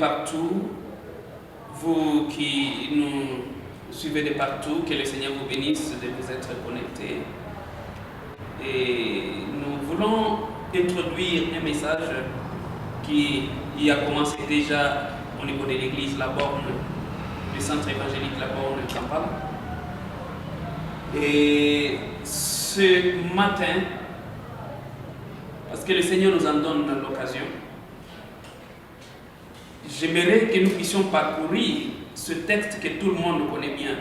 partout, vous qui nous suivez de partout, que le Seigneur vous bénisse de vous être connectés. Et nous voulons introduire un message qui a commencé déjà au niveau de l'église La Borne, du centre évangélique La Borne de Kampala. Et ce matin, parce que le Seigneur nous en donne l'occasion, j'aimerais que nous puissions parcourir ce texte que tout le monde connaît bien.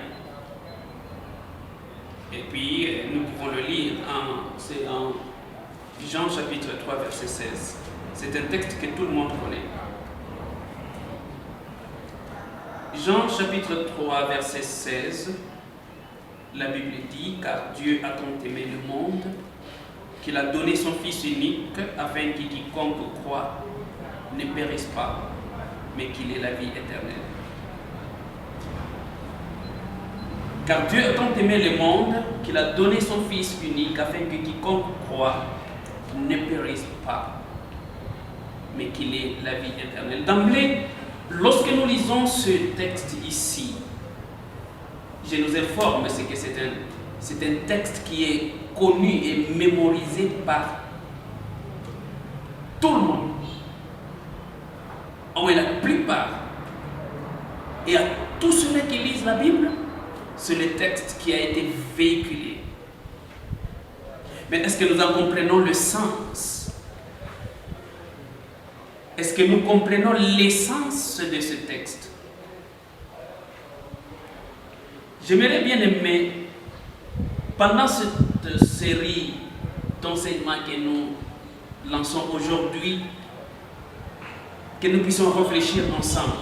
Et puis, nous pouvons le lire, c'est en Jean chapitre 3, verset 16. C'est un texte que tout le monde connaît. Jean chapitre 3, verset 16, la Bible dit, « Car Dieu a tant aimé le monde, qu'il a donné son Fils unique, afin que quiconque croit ne périsse pas, mais qu'il ait la vie éternelle. » Car Dieu a tant aimé le monde, qu'il a donné son Fils unique, afin que quiconque croit ne périsse pas, mais qu'il ait la vie éternelle. D'emblée, lorsque nous lisons ce texte ici, je nous informe que c'est un texte qui est connu et mémorisé par tout le monde, ou la plupart, et à tous ceux qui lisent la Bible, c'est le texte qui a été véhiculé. Mais est-ce que nous en comprenons le sens? Est-ce que nous comprenons l'essence de ce texte? J'aimerais bien aimer, pendant cette série d'enseignements que nous lançons aujourd'hui, que nous puissions réfléchir ensemble.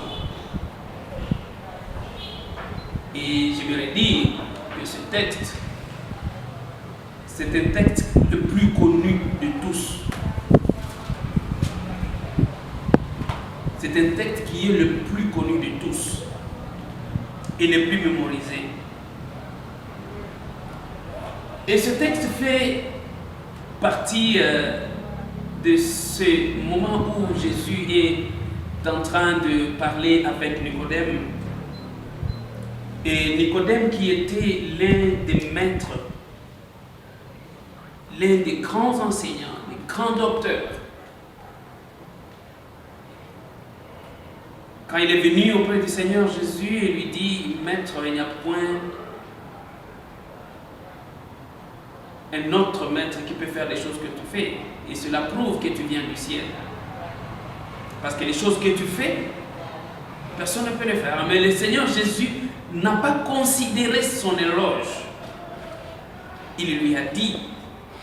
Et j'aimerais dire que ce texte, c'est un texte le plus connu de tous. C'est un texte qui est le plus connu de tous et le plus mémorisé. Et ce texte fait partie de ce moment où Jésus est en train de parler avec Nicodème. Et Nicodème qui était l'un des maîtres, l'un des grands enseignants, des grands docteurs. Quand il est venu auprès du Seigneur Jésus, il lui dit, « Maître, il n'y a point un autre maître qui peut faire les choses que tu fais. Et cela prouve que tu viens du ciel. Parce que les choses que tu fais, personne ne peut les faire. Mais le Seigneur Jésus n'a pas considéré son éloge. Il lui a dit,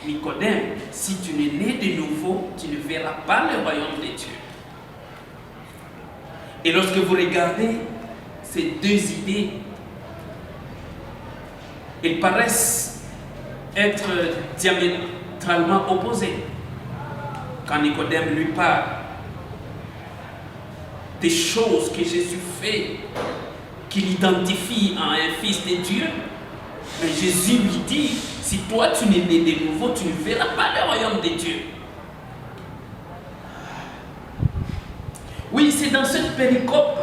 Nicodème, si tu n'es né de nouveau, tu ne verras pas le royaume de Dieu. Et lorsque vous regardez ces deux idées, elles paraissent être diamétralement opposées. Quand Nicodème lui parle des choses que Jésus fait, qu'il identifie en un fils de Dieu, mais Jésus lui dit, si toi tu n'es né de nouveau, tu ne verras pas le royaume de Dieu. Oui, c'est dans cette péricope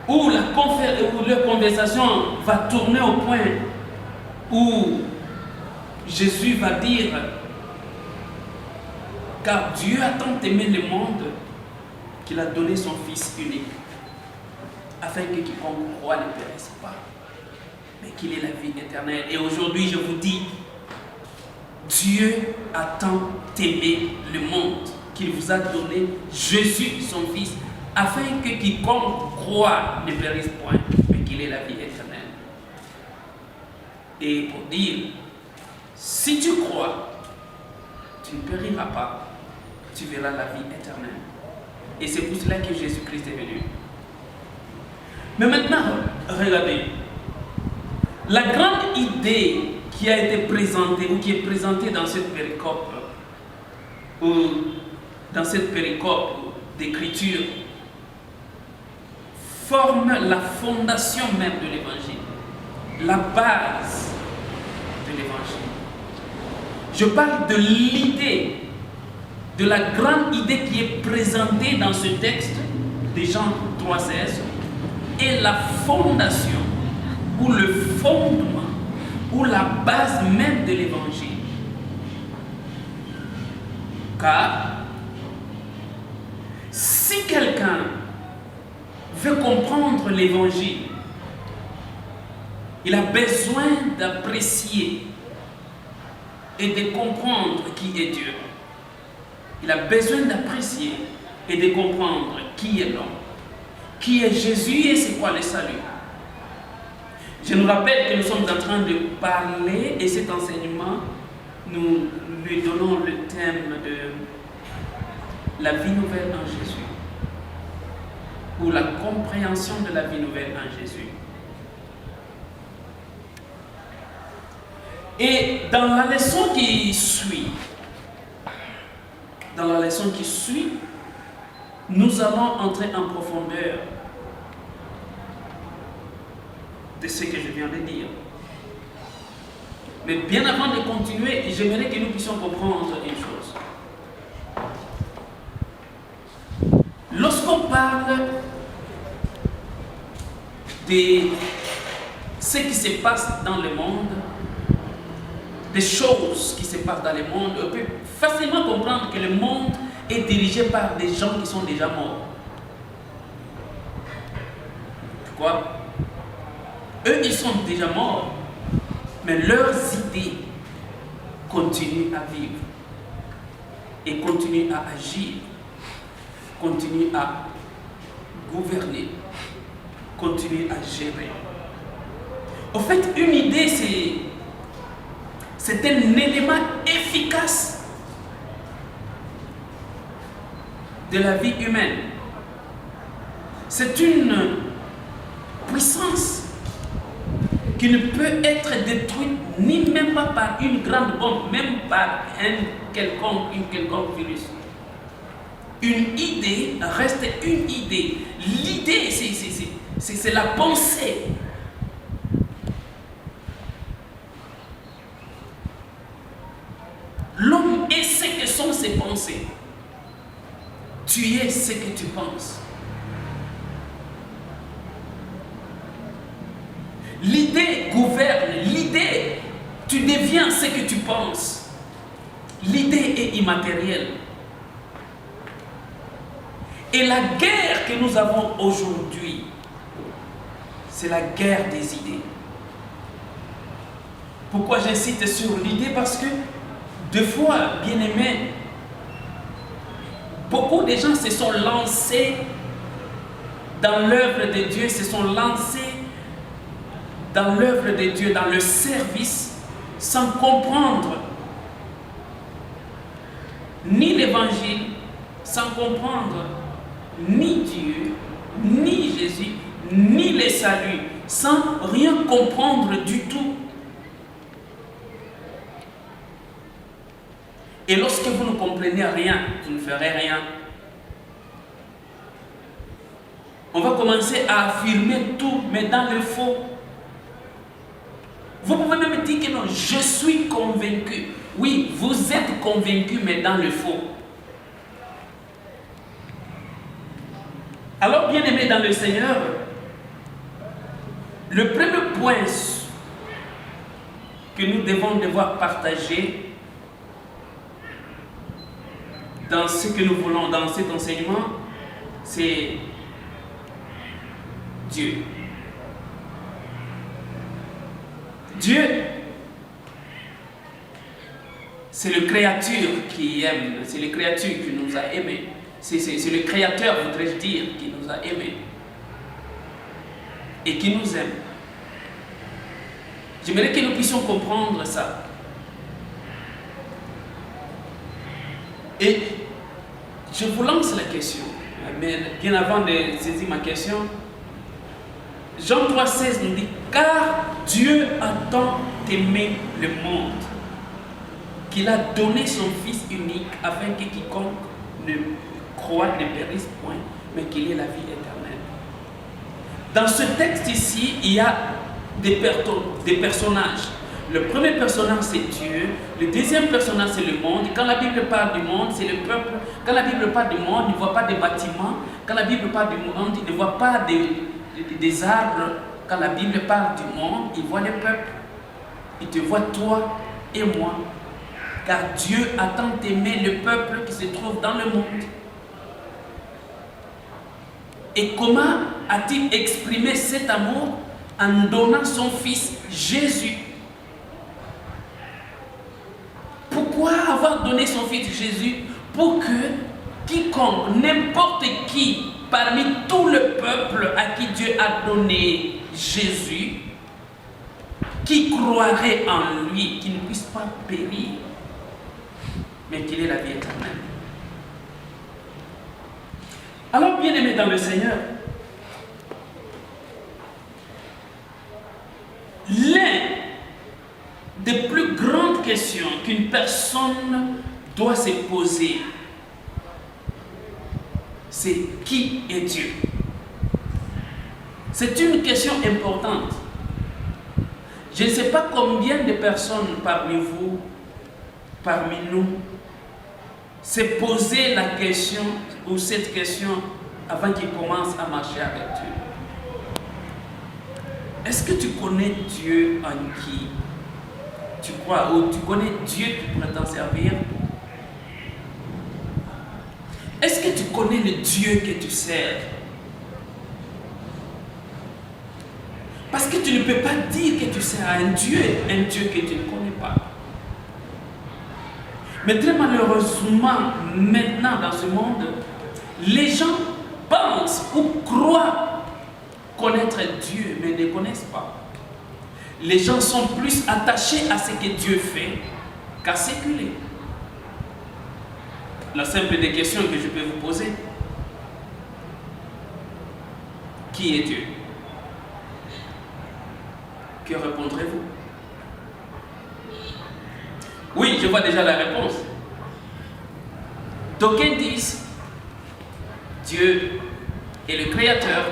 où la conversation va tourner au point où Jésus va dire, car Dieu a tant aimé le monde qu'il a donné son Fils unique, afin que quiconque croit ne périsse pas, mais qu'il ait la vie éternelle. Et aujourd'hui, je vous dis, Dieu a tant aimé le monde qu'il vous a donné Jésus, son Fils, afin que quiconque croit ne périsse point, mais qu'il ait la vie éternelle. Et pour dire, si tu crois, tu ne périras pas, tu verras la vie éternelle. Et c'est pour cela que Jésus-Christ est venu. Mais maintenant, regardez, la grande idée qui a été présentée, ou qui est présentée dans cette péricope, ou dans cette péricope d'écriture, forme la fondation même de l'évangile, la base de l'évangile. Je parle de l'idée, de la grande idée qui est présentée dans ce texte, de Jean 3,16 est la fondation ou le fondement ou la base même de l'évangile. Car si quelqu'un veut comprendre l'évangile, il a besoin d'apprécier et de comprendre qui est Dieu. Il a besoin d'apprécier et de comprendre qui est l'homme, qui est Jésus et c'est quoi le salut. Je nous rappelle que nous sommes en train de parler et cet enseignement, nous lui donnons le thème de la vie nouvelle en Jésus ou la compréhension de la vie nouvelle en Jésus. Et dans la leçon qui suit, nous allons entrer en profondeur de ce que je viens de dire. Mais bien avant de continuer, j'aimerais que nous puissions comprendre une chose. Lorsqu'on parle de ce qui se passe dans le monde, des choses qui se passent dans le monde, on peut facilement comprendre que le monde est dirigé par des gens qui sont déjà morts. Pourquoi? Eux, ils sont déjà morts, mais leurs idées continuent à vivre et continuent à agir, continuent à gouverner, continuent à gérer. En fait, une idée, c'est un élément efficace de la vie humaine. C'est une puissance qui ne peut être détruite ni même pas par une grande bombe, même par un quelconque virus. Une idée reste une idée. L'idée, c'est la pensée. L'homme est ce que sont ses pensées. Tu es ce que tu penses. L'idée gouverne. L'idée, tu deviens ce que tu penses. L'idée est immatérielle. Et la guerre que nous avons aujourd'hui, c'est la guerre des idées. Pourquoi j'insiste sur l'idée? Parce que deux fois, bien aimés, beaucoup de gens se sont lancés dans l'œuvre de Dieu, se sont lancés dans l'œuvre de Dieu, dans le service, sans comprendre ni l'évangile, sans comprendre ni Dieu, ni Jésus, ni le salut, sans rien comprendre du tout. Et lorsque vous ne comprenez rien, vous ne ferez rien. On va commencer à affirmer tout, mais dans le faux. Vous pouvez même dire que non, je suis convaincu. Oui, vous êtes convaincu, mais dans le faux. Alors, bien aimé dans le Seigneur, le premier point que nous devons devoir partager dans ce que nous voulons, dans cet enseignement, c'est Dieu. Dieu, c'est le Créateur qui aime, c'est le Créateur qui nous a aimés. C'est le Créateur, voudrais-je dire, qui nous a aimés et qui nous aime. J'aimerais que nous puissions comprendre ça. Et je vous lance la question, mais bien avant de saisir ma question, Jean 3,16 nous dit « Car Dieu a tant aimé le monde qu'il a donné son Fils unique afin que quiconque ne croit ne périsse point, mais qu'il ait la vie éternelle. » Dans ce texte ici, il y a des personnages. Le premier personnage, c'est Dieu. Le deuxième personnage, c'est le monde. Quand la Bible parle du monde, c'est le peuple. Quand la Bible parle du monde, il ne voit pas des bâtiments. Quand la Bible parle du monde, il ne voit pas des arbres. Quand la Bible parle du monde, il voit le peuple. Il te voit toi et moi. Car Dieu a tant aimé le peuple qui se trouve dans le monde. Et comment a-t-il exprimé cet amour? En donnant son fils Jésus. Pourquoi avoir donné son fils Jésus? Pour que quiconque, n'importe qui, parmi tout le peuple à qui Dieu a donné Jésus, qui croirait en lui, qui ne puisse pas périr, mais qu'il ait la vie éternelle. Alors, bien-aimés dans le Seigneur, l'une des plus grandes questions qu'une personne doit se poser, c'est qui est Dieu? C'est une question importante. Je ne sais pas combien de personnes parmi vous, parmi nous, se poser la question ou cette question avant qu'ils commencent à marcher avec Dieu. Est-ce que tu connais Dieu en qui tu crois, ou tu connais Dieu qui pourrait t'en servir? Est-ce que tu connais le Dieu que tu sers? Parce que tu ne peux pas dire que tu sers à un Dieu que tu ne connais pas. Mais très malheureusement, maintenant dans ce monde, les gens pensent ou croient connaître Dieu, mais ne connaissent pas. Les gens sont plus attachés à ce que Dieu fait qu'à ce qu'il est. La simple des questions que je peux vous poser. Qui est Dieu? Que répondrez-vous? Oui, je vois déjà la réponse. D'aucuns disent Dieu est le Créateur.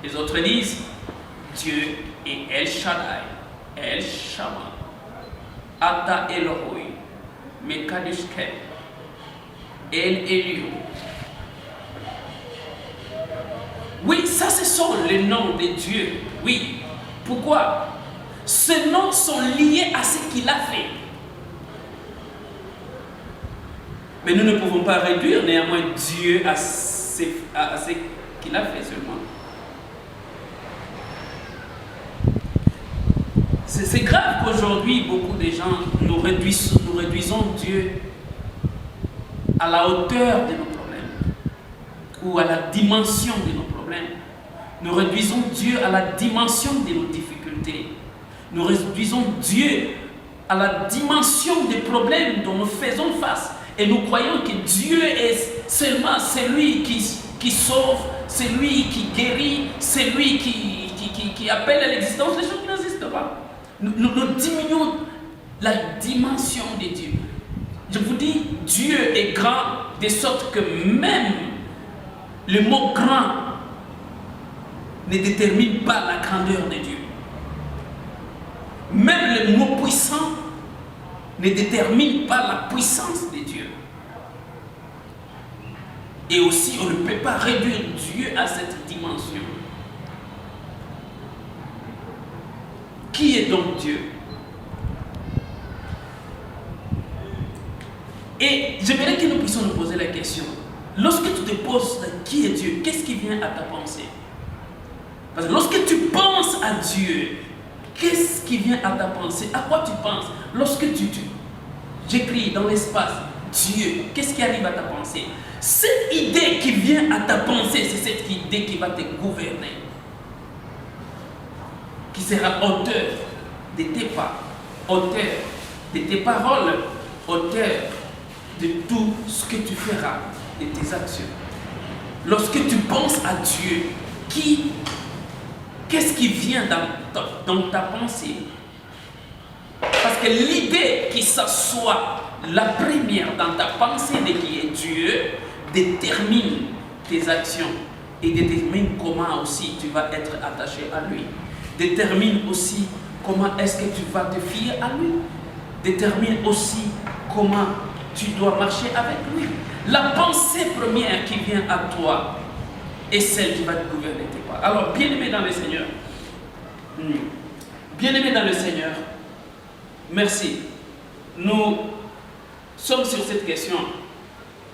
Les autres disent Dieu est El Shaddai, El Shammah, Ata Elohoi, Mekadishkem, El Elio. Oui, ça ce sont les noms de Dieu. Oui. Pourquoi? Ces noms sont liés à ce qu'il a fait. Mais nous ne pouvons pas réduire néanmoins Dieu à ce qu'il a fait seulement. C'est grave qu'aujourd'hui, beaucoup de gens nous réduisons Dieu à la hauteur de nos problèmes ou à la dimension de nos problèmes. Nous réduisons Dieu à la dimension de nos difficultés. Nous réduisons Dieu à la dimension des problèmes dont nous faisons face. Et nous croyons que Dieu est seulement celui qui sauve, celui qui guérit, celui qui appelle à l'existence des choses qui n'existent pas. Nous diminuons la dimension de Dieu. Je vous dis, Dieu est grand de sorte que même le mot grand ne détermine pas la grandeur de Dieu. Même le mot puissant ne détermine pas la puissance de Dieu. Et aussi, on ne peut pas réduire Dieu à cette dimension. Qui est donc Dieu? Et j'aimerais que nous puissions nous poser la question. Lorsque tu te poses qui est Dieu, qu'est-ce qui vient à ta pensée? Parce que lorsque tu penses à Dieu, qu'est-ce qui vient à ta pensée? À quoi tu penses? Lorsque j'écris dans l'espace Dieu, qu'est-ce qui arrive à ta pensée? Cette idée qui vient à ta pensée, c'est cette idée qui va te gouverner, qui sera auteur de tes pas, auteur de tes paroles, auteur de tout ce que tu feras, de tes actions. Lorsque tu penses à Dieu, qu'est-ce qui vient dans ta pensée? Parce que l'idée qui s'assoit la première dans ta pensée de qui est Dieu détermine tes actions et détermine comment aussi tu vas être attaché à lui. détermine aussi comment est-ce que tu vas te fier à lui. Détermine aussi comment tu dois marcher avec lui. La pensée première qui vient à toi est celle qui va te gouverner tes pas. Alors, bien-aimé dans le Seigneur, bien-aimé dans le Seigneur, merci. Nous sommes sur cette question.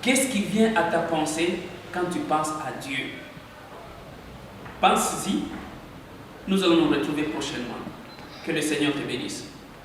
Qu'est-ce qui vient à ta pensée quand tu penses à Dieu? Pense-y. Nous allons nous retrouver prochainement. Que le Seigneur te bénisse.